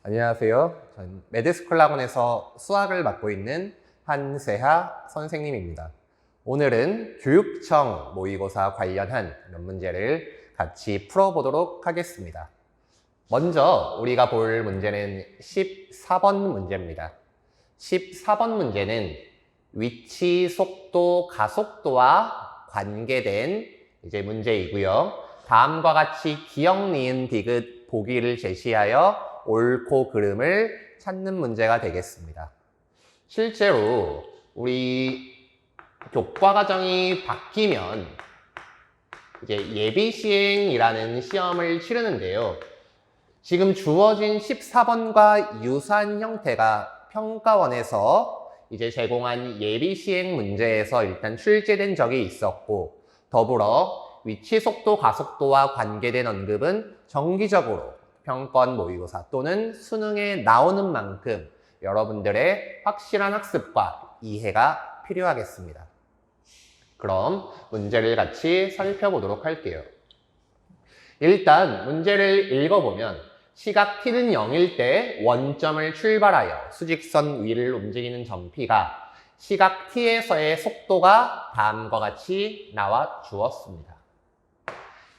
안녕하세요. 전 매드스쿨 학원에서 수학을 맡고 있는 한세하 선생님입니다. 오늘은 교육청 모의고사 관련한 몇 문제를 같이 풀어보도록 하겠습니다. 먼저 우리가 볼 문제는 14번 문제입니다. 14번 문제는 위치, 속도, 가속도와 관계된 문제이고요. 다음과 같이 기역, 니은, 디귿, 보기를 제시하여 옳고 그름을 찾는 문제가 되겠습니다. 실제로 우리 교과 과정이 바뀌면 예비 시행이라는 시험을 치르는데요. 지금 주어진 14번과 유사한 형태가 평가원에서 제공한 예비 시행 문제에서 일단 출제된 적이 있었고, 더불어 위치, 속도, 가속도와 관계된 언급은 정기적으로 평가원 모의고사 또는 수능에 나오는 만큼 여러분들의 확실한 학습과 이해가 필요하겠습니다. 그럼 문제를 같이 살펴보도록 할게요. 일단 문제를 읽어보면 시각 t는 0일 때 원점을 출발하여 수직선 위를 움직이는 점 P가 시각 t에서의 속도가 다음과 같이 나와 주었습니다.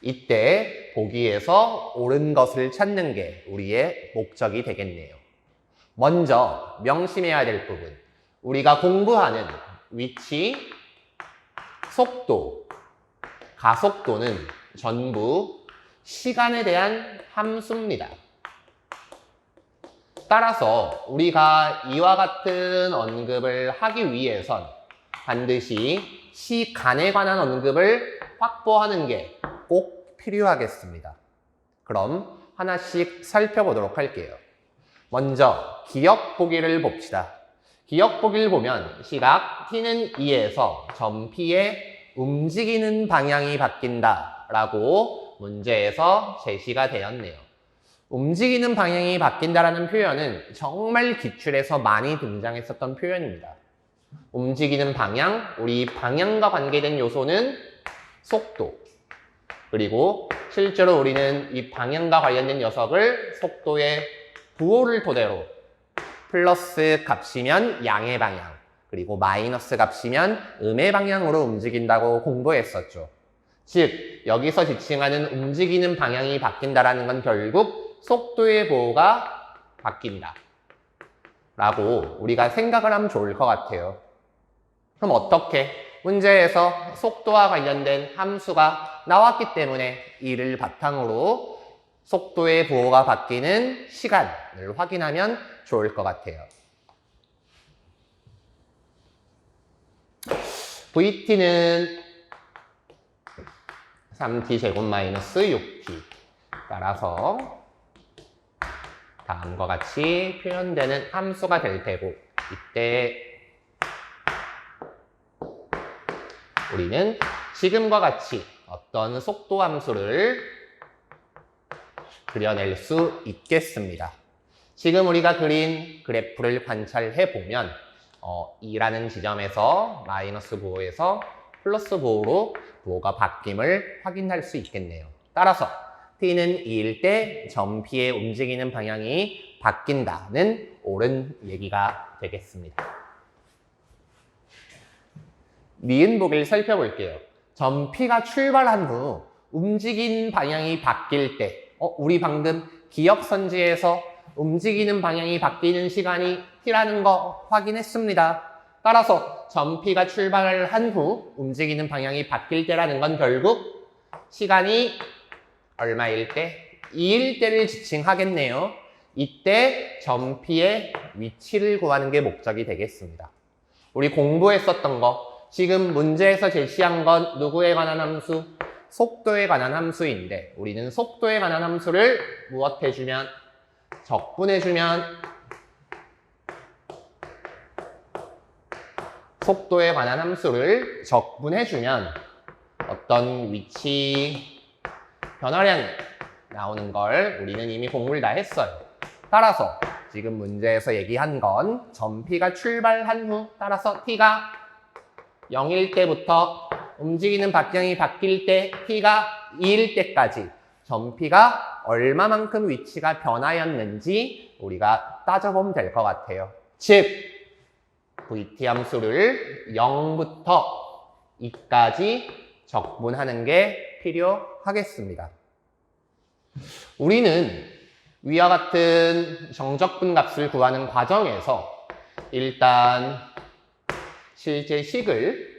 이때 보기에서 옳은 것을 찾는 게 우리의 목적이 되겠네요. 먼저 명심해야 될 부분, 우리가 공부하는 위치, 속도, 가속도는 전부 시간에 대한 함수입니다. 따라서 우리가 이와 같은 언급을 하기 위해선 반드시 시간에 관한 언급을 확보하는 게 꼭 필요하겠습니다. 그럼 하나씩 살펴보도록 할게요. 먼저 기역 보기를 봅시다. 기역 보기를 보면 시각 t는 2에서 점 P의 움직이는 방향이 바뀐다 라고 문제에서 제시가 되었네요. 움직이는 방향이 바뀐다라는 표현은 정말 기출에서 많이 등장했었던 표현입니다. 움직이는 방향, 우리 방향과 관계된 요소는 속도, 그리고 실제로 우리는 이 방향과 관련된 녀석을 속도의 부호를 토대로 플러스 값이면 양의 방향, 그리고 마이너스 값이면 음의 방향으로 움직인다고 공부했었죠. 즉, 여기서 지칭하는 움직이는 방향이 바뀐다라는 건 결국 속도의 부호가 바뀐다 라고 우리가 생각을 하면 좋을 것 같아요. 그럼 어떻게? 문제에서 속도와 관련된 함수가 나왔기 때문에 이를 바탕으로 속도의 부호가 바뀌는 시간을 확인하면 좋을 것 같아요. VT는 3t제곱 마이너스 6t. 따라서 다음과 같이 표현되는 함수가 될 테고, 이때 우리는 지금과 같이 어떤 속도 함수를 그려낼 수 있겠습니다. 지금 우리가 그린 그래프를 관찰해 보면 2라는 지점에서 마이너스 부호에서 플러스 부호로 부호가 바뀜을 확인할 수 있겠네요. 따라서 t는 2일 때 점 P의 움직이는 방향이 바뀐다는 옳은 얘기가 되겠습니다. 니은 보기를 살펴볼게요. 점 P가 출발한 후 움직이는 방향이 바뀔 때 우리 방금 기역선지에서 움직이는 방향이 바뀌는 시간이 t라는 거 확인했습니다. 따라서 점 P가 출발을 한 후 움직이는 방향이 바뀔 때라는 건 결국 시간이 얼마일 때? 2일 때를 지칭하겠네요. 이때 점 P의 위치를 구하는 게 목적이 되겠습니다. 우리 공부했었던 거, 지금 문제에서 제시한 건 누구에 관한 함수? 속도에 관한 함수인데, 우리는 속도에 관한 함수를 무엇해주면? 적분해주면, 속도에 관한 함수를 적분해주면 어떤 위치 변화량이 나오는 걸 우리는 이미 공부를 다 했어요. 따라서 지금 문제에서 얘기한 건 점 P가 출발한 후, 따라서 T가 0일 때부터 움직이는 방향이 바뀔 때 T가 2일 때까지 점 P가 얼마만큼 위치가 변하였는지 우리가 따져보면 될 것 같아요. 즉, VT 함수를 0부터 2까지 적분하는 게 필요하겠습니다. 우리는 위와 같은 정적분 값을 구하는 과정에서 일단 실제 식을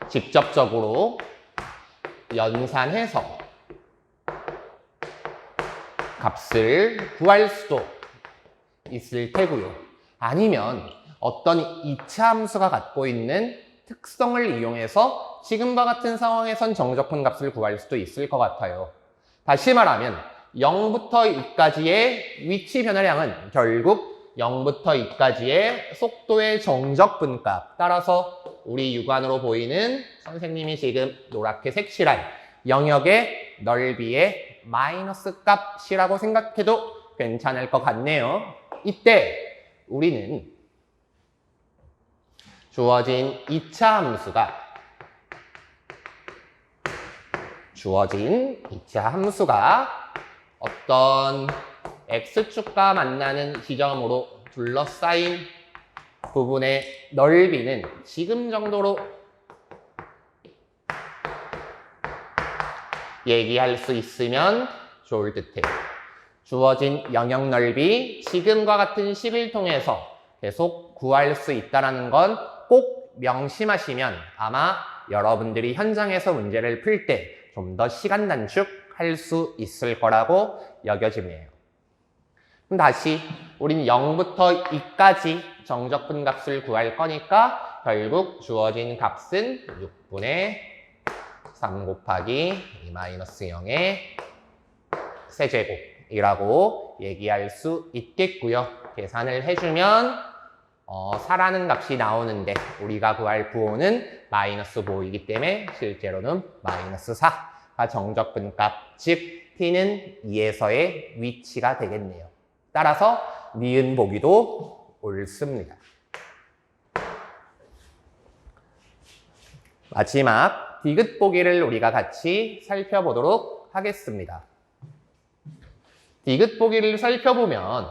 직접적으로 연산해서 값을 구할 수도 있을 테고요. 아니면 어떤 2차 함수가 갖고 있는 특성을 이용해서 지금과 같은 상황에선 정적분 값을 구할 수도 있을 것 같아요. 다시 말하면 0부터 2까지의 위치 변화량은 결국 0부터 2까지의 속도의 정적분 값, 따라서 우리 육안으로 보이는 선생님이 지금 노랗게 색칠한 영역의 넓이의 마이너스 값이라고 생각해도 괜찮을 것 같네요. 이때 우리는 주어진 2차 함수가 어떤 x축과 만나는 지점으로 둘러싸인 부분의 넓이는 지금 정도로 얘기할 수 있으면 좋을 듯해요. 주어진 영역 넓이, 지금과 같은 식을 통해서 계속 구할 수 있다는 건 꼭 명심하시면 아마 여러분들이 현장에서 문제를 풀 때 좀 더 시간 단축할 수 있을 거라고 여겨지네요. 그럼 다시 우린 0부터 2까지 정적분 값을 구할 거니까 결국 주어진 값은 6분의 3 곱하기 2-0의 세제곱이라고 얘기할 수 있겠고요. 계산을 해주면 4라는 값이 나오는데 우리가 구할 부호는 마이너스 5이기 때문에 실제로는 마이너스 4가 정적분 값, 즉 T는 2에서의 위치가 되겠네요. 따라서 니은 보기도 옳습니다. 마지막 디귿 보기를 우리가 같이 살펴보도록 하겠습니다. 디귿 보기를 살펴보면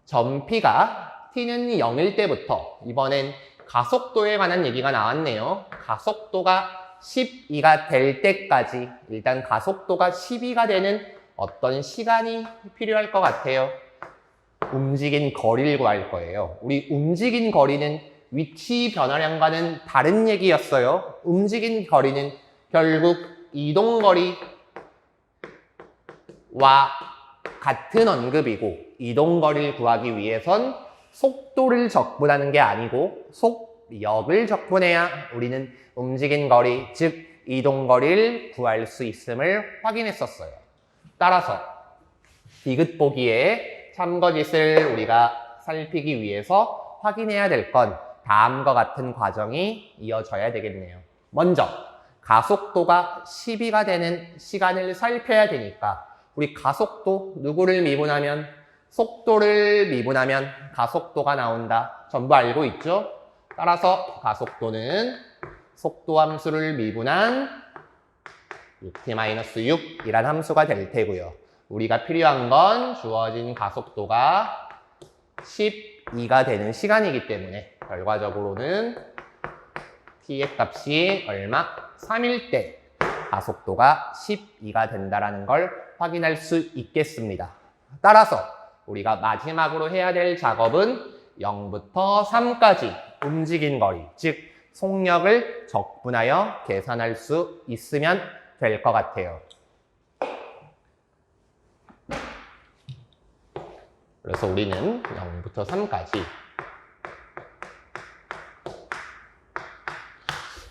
점 P가 T는 0일 때부터 이번엔 가속도에 관한 얘기가 나왔네요. 가속도가 12가 될 때까지 일단 가속도가 12가 되는 어떤 시간이 필요할 것 같아요. 움직인 거리를 구할 거예요. 우리 움직인 거리는 위치 변화량과는 다른 얘기였어요. 움직인 거리는 결국 이동거리와 같은 언급이고, 이동거리를 구하기 위해선 속도를 적분하는 게 아니고 속력을 적분해야 우리는 움직인 거리, 즉 이동거리를 구할 수 있음을 확인했었어요. 따라서 디귿 보기에 참거짓을 우리가 살피기 위해서 확인해야 될 건 다음과 같은 과정이 이어져야 되겠네요. 먼저 가속도가 12가 되는 시간을 살펴야 되니까 우리 가속도 누구를 미분하면 속도를 미분하면 가속도가 나온다. 전부 알고 있죠? 따라서 가속도는 속도 함수를 미분한 6t-6이란 함수가 될 테고요. 우리가 필요한 건 주어진 가속도가 12가 되는 시간이기 때문에 결과적으로는 t의 값이 얼마? 3일 때 가속도가 12가 된다는 걸 확인할 수 있겠습니다. 따라서 우리가 마지막으로 해야 될 작업은 0부터 3까지 움직인 거리, 즉 속력을 적분하여 계산할 수 있으면 될 것 같아요. 그래서 우리는 0부터 3까지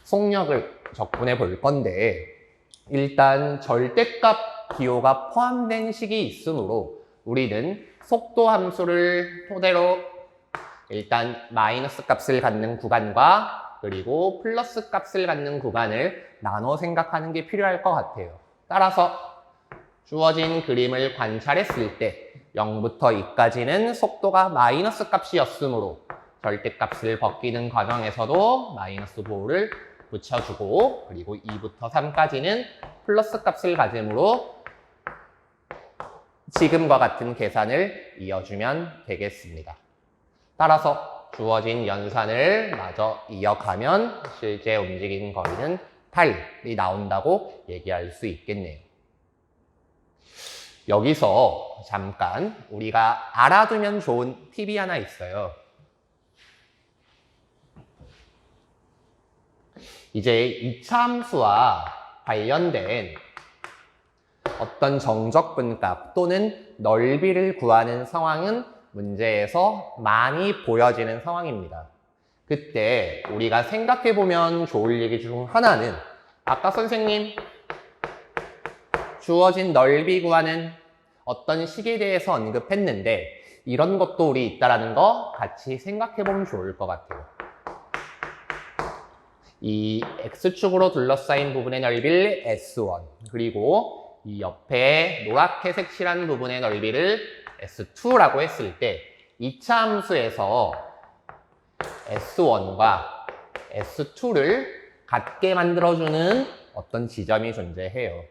속력을 적분해 볼 건데, 일단 절대값 기호가 포함된 식이 있으므로 우리는 속도 함수를 토대로 일단 마이너스 값을 갖는 구간과 그리고 플러스 값을 갖는 구간을 나눠 생각하는 게 필요할 것 같아요. 따라서 주어진 그림을 관찰했을 때 0부터 2까지는 속도가 마이너스 값이었으므로 절대값을 벗기는 과정에서도 마이너스 보호를 붙여주고 그리고 2부터 3까지는 플러스 값을 가짐으로 지금과 같은 계산을 이어주면 되겠습니다. 따라서 주어진 연산을 마저 이어가면 실제 움직이는 거리는 8이 나온다고 얘기할 수 있겠네요. 여기서 잠깐 우리가 알아두면 좋은 팁이 하나 있어요. 이제 이차함수와 관련된 어떤 정적분값 또는 넓이를 구하는 상황은 문제에서 많이 보여지는 상황입니다. 그때 우리가 생각해보면 좋을 얘기 중 하나는 아까 선생님 주어진 넓이 구하는 어떤 식에 대해서 언급했는데 이런 것도 우리 있다라는 거 같이 생각해보면 좋을 것 같아요. 이 X축으로 둘러싸인 부분의 넓이를 S1 그리고 이 옆에 노랗게 색칠한 부분의 넓이를 S2라고 했을 때 2차 함수에서 S1과 S2를 같게 만들어주는 어떤 지점이 존재해요.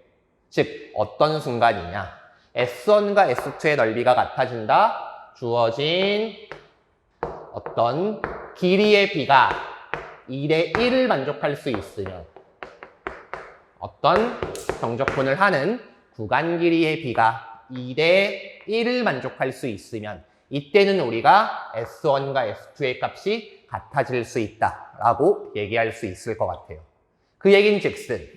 즉 어떤 순간이냐 S1과 S2의 넓이가 같아진다. 주어진 어떤 길이의 비가 2대 1을 만족할 수 있으면 어떤 정적분을 하는 구간 길이의 비가 2대 1을 만족할 수 있으면 이때는 우리가 S1과 S2의 값이 같아질 수 있다라고 얘기할 수 있을 것 같아요. 그 얘긴 즉슨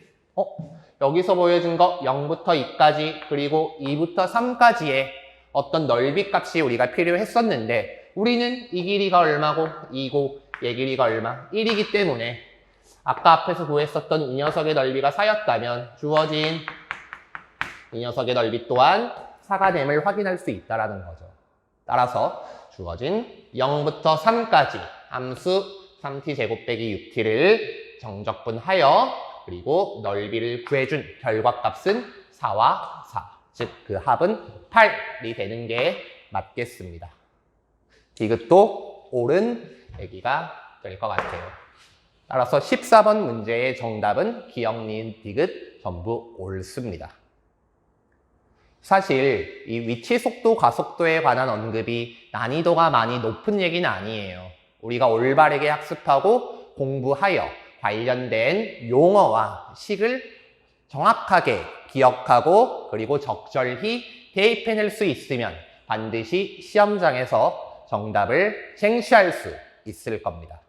여기서 보여준 거 0부터 2까지 그리고 2부터 3까지의 어떤 넓이 값이 우리가 필요했었는데 우리는 이 길이가 얼마고 2고 얘 길이가 얼마? 1이기 때문에 아까 앞에서 구했었던 이 녀석의 넓이가 4였다면 주어진 이 녀석의 넓이 또한 4가 됨을 확인할 수 있다는 거죠. 따라서 주어진 0부터 3까지 함수 3t 제곱 빼기 6t를 정적분하여 그리고 넓이를 구해준 결과값은 4와 4, 즉 그 합은 8이 되는 게 맞겠습니다. 디귿도 옳은 얘기가 될 것 같아요. 따라서 14번 문제의 정답은 기역, 니은, 디귿 전부 옳습니다. 사실 이 위치 속도, 가속도에 관한 언급이 난이도가 많이 높은 얘기는 아니에요. 우리가 올바르게 학습하고 공부하여 관련된 용어와 식을 정확하게 기억하고 그리고 적절히 대입해낼 수 있으면 반드시 시험장에서 정답을 쟁취할 수 있을 겁니다.